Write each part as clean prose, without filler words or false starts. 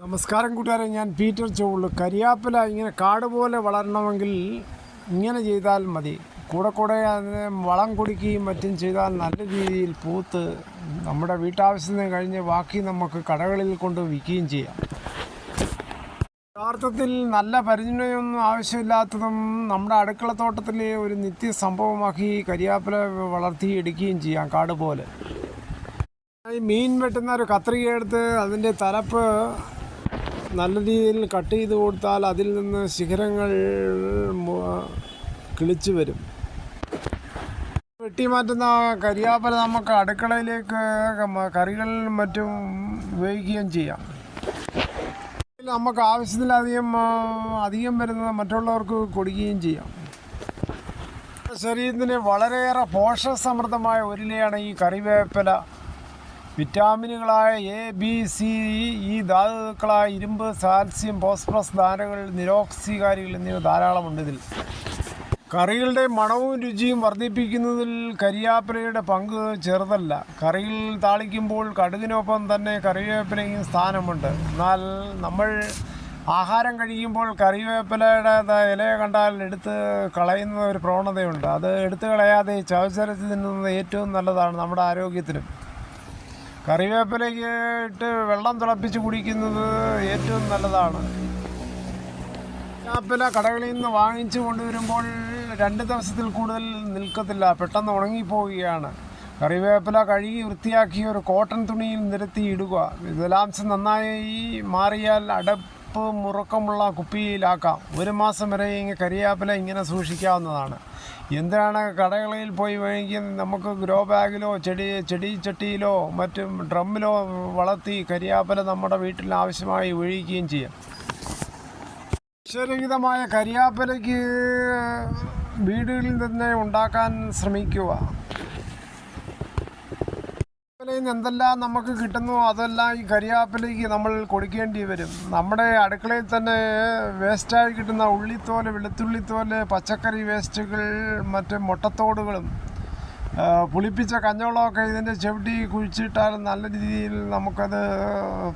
നമസ്കാരം കൂട്ടുകാരെ, ഞാൻ പീറ്റർ ചോളു. കരിയാപ്പില ഇങ്ങനെ കാട് പോലെ വളരണമെങ്കിൽ ഇങ്ങനെ ചെയ്താൽ മതി. കൂടെ അതിന് വളം കൊടുക്കുകയും മറ്റും ചെയ്താൽ നല്ല രീതിയിൽ പൂത്ത് നമ്മുടെ വീട്ടാവശ്യത്തിന് കഴിഞ്ഞ് ബാക്കി നമുക്ക് കടകളിൽ കൊണ്ട് വിൽക്കുകയും ചെയ്യാം. യഥാർത്ഥത്തിൽ നല്ല പരിചരണമൊന്നും ആവശ്യമില്ലാത്തതും നമ്മുടെ അടുക്കളത്തോട്ടത്തിലെ ഒരു നിത്യ സംഭവമാക്കി കരിയാപ്പില വളർത്തിയെടുക്കുകയും ചെയ്യാം. കാട് പോലെ മീൻ വെട്ടുന്ന ഒരു കത്രിക എടുത്ത് അതിൻ്റെ തലപ്പ് നല്ല രീതിയിൽ കട്ട് ചെയ്ത് കൊടുത്താൽ അതിൽ നിന്ന് ശിഖരങ്ങൾ കിളിച്ചു വരും. വെട്ടിമാറ്റുന്ന കരിയാപ്പില നമുക്ക് അടുക്കളയിലേക്ക് കറികളിലും മറ്റും ഉപയോഗിക്കുകയും ചെയ്യാം. നമുക്ക് ആവശ്യത്തിലധികം വരുന്നത് മറ്റുള്ളവർക്ക് കൊടുക്കുകയും ചെയ്യാം. ശരീരത്തിന് വളരെയേറെ പോഷകസമൃദ്ധമായ ഒരിലയാണ് ഈ കറിവേപ്പില. വിറ്റാമിനുകളായ എ, ബി, സി, ഇ ധാതുക്കളായ ഇരുമ്പ്, കാൽസ്യം, ഫോസ്ഫറസ്, ധാരകൾ, നിരോക്സികാരികൾ എന്നിവ ധാരാളമുണ്ട്. ഇതിൽ കറികളുടെ മണവും രുചിയും വർദ്ധിപ്പിക്കുന്നതിൽ കരിയാപ്പിലയുടെ പങ്ക് ചെറുതല്ല. കറികൾ താളിക്കുമ്പോൾ കടുകിനൊപ്പം തന്നെ കറിവേപ്പിലയും സ്ഥാനമുണ്ട്. എന്നാൽ നമ്മൾ ആഹാരം കഴിക്കുമ്പോൾ കറിവേപ്പിലയുടെ ഇല കണ്ടാൽ എടുത്ത് കളയുന്ന ഒരു പ്രവണതയുണ്ട്. അത് എടുത്തു കളയാതെ ചവച്ചരച്ച് തിന്നുന്നത് ഏറ്റവും നല്ലതാണ് നമ്മുടെ ആരോഗ്യത്തിനും. കറിവേപ്പിലയ്ക്ക് ഇട്ട് വെള്ളം തിളപ്പിച്ച് കുടിക്കുന്നത് ഏറ്റവും നല്ലതാണ്. കറിവേപ്പില കടകളിൽ നിന്ന് വാങ്ങിച്ചു കൊണ്ടുവരുമ്പോൾ 2 ദിവസത്തിൽ കൂടുതൽ നിൽക്കത്തില്ല, പെട്ടെന്ന് ഉണങ്ങിപ്പോവുകയാണ്. കറിവേപ്പില കഴുകി വൃത്തിയാക്കി ഒരു കോട്ടൺ തുണിയിൽ നിരത്തി ഇടുക. ജലാംശം നന്നായി മാറിയാൽ അടപ്പ് മുറുക്കമുള്ള കുപ്പിയിലാക്കാം. 1 മാസം വരെ കറിവേപ്പില ഇങ്ങനെ സൂക്ഷിക്കാവുന്നതാണ്. എന്തിനാണ് കടകളിൽ പോയി വാങ്ങിക്കുന്നത്? നമുക്ക് ഗ്രോ ബാഗിലോ ചെടിച്ചട്ടിയിലോ മറ്റും ഡ്രമ്മിലോ വളർത്തി കരിയാപ്പില നമ്മുടെ വീട്ടിൽ ആവശ്യമായി ഉപയോഗിക്കുകയും ചെയ്യാം. വിഷരഹിതമായ കരിയാപ്പിലയ്ക്ക് വീടുകളിൽ തന്നെ ഉണ്ടാക്കാൻ ശ്രമിക്കുക. കരിയാപ്പിലയിൽ നിന്ന് എന്തെല്ലാം നമുക്ക് കിട്ടുന്നു അതെല്ലാം ഈ കരിയാപ്പിലയ്ക്ക് നമ്മൾ കൊടുക്കേണ്ടി വരും. നമ്മുടെ അടുക്കളയിൽ തന്നെ വേസ്റ്റായി കിട്ടുന്ന ഉള്ളിത്തോല്, വെളുത്തുള്ളിത്തോല്, പച്ചക്കറി വേസ്റ്റുകൾ, മറ്റ് മുട്ടത്തോടുകളും പുളിപ്പിച്ച കഞ്ഞവെള്ളമൊക്കെ ഇതിൻ്റെ ചവിട്ടി കുഴിച്ചിട്ടാൽ നല്ല രീതിയിൽ നമുക്കത്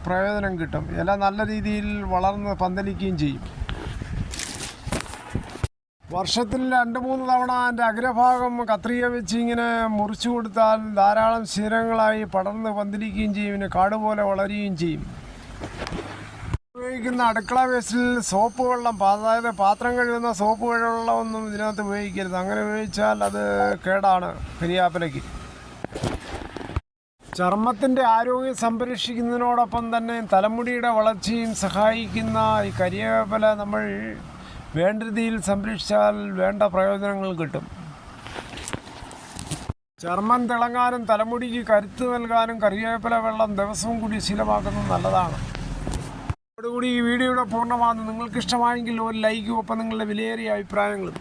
പ്രയോജനം കിട്ടും. ഇല നല്ല രീതിയിൽ വളർന്ന് പന്തലിക്കുകയും ചെയ്യും. വർഷത്തിൽ 2-3 തവണ അതിൻ്റെ അഗ്രഭാഗം കത്രിക വെച്ച് ഇങ്ങനെ മുറിച്ചു കൊടുത്താൽ ധാരാളം ശിഖരങ്ങളായി പടർന്ന് പന്തലിക്കുകയും ചെയ്യും. പിന്നെ കാട് പോലെ വളരുകയും ചെയ്യും. ഉപയോഗിക്കുന്ന അടുക്കള വേസ്റ്റിൽ സോപ്പ് വെള്ളം, അതായത് പാത്രം കഴുകുന്ന സോപ്പ് വെള്ളമൊന്നും ഇതിനകത്ത് ഉപയോഗിക്കരുത്. അങ്ങനെ ഉപയോഗിച്ചാൽ അത് കേടാണ് കരിയാപ്പിലയ്ക്ക്. ചർമ്മത്തിൻ്റെ ആരോഗ്യം സംരക്ഷിക്കുന്നതിനോടൊപ്പം തന്നെ തലമുടിയുടെ വളർച്ചയും സഹായിക്കുന്ന ഈ കരിവേപ്പില നമ്മൾ വേണ്ട രീതിയിൽ സംരക്ഷിച്ചാൽ വേണ്ട പ്രയോജനങ്ങൾ കിട്ടും. ചർമ്മം തിളങ്ങാനും തലമുടിക്ക് കരുത്ത് നൽകാനും കറിവേപ്പില വെള്ളം ദിവസവും കൂടി ശീലമാക്കുന്നത് നല്ലതാണ്. അതോടുകൂടി ഈ വീഡിയോയുടെ പൂർണ്ണമാകുന്നു. നിങ്ങൾക്ക് ഇഷ്ടമായെങ്കിൽ ഒരു ലൈക്കും ഒപ്പം നിങ്ങളുടെ വിലയേറിയ അഭിപ്രായങ്ങളും.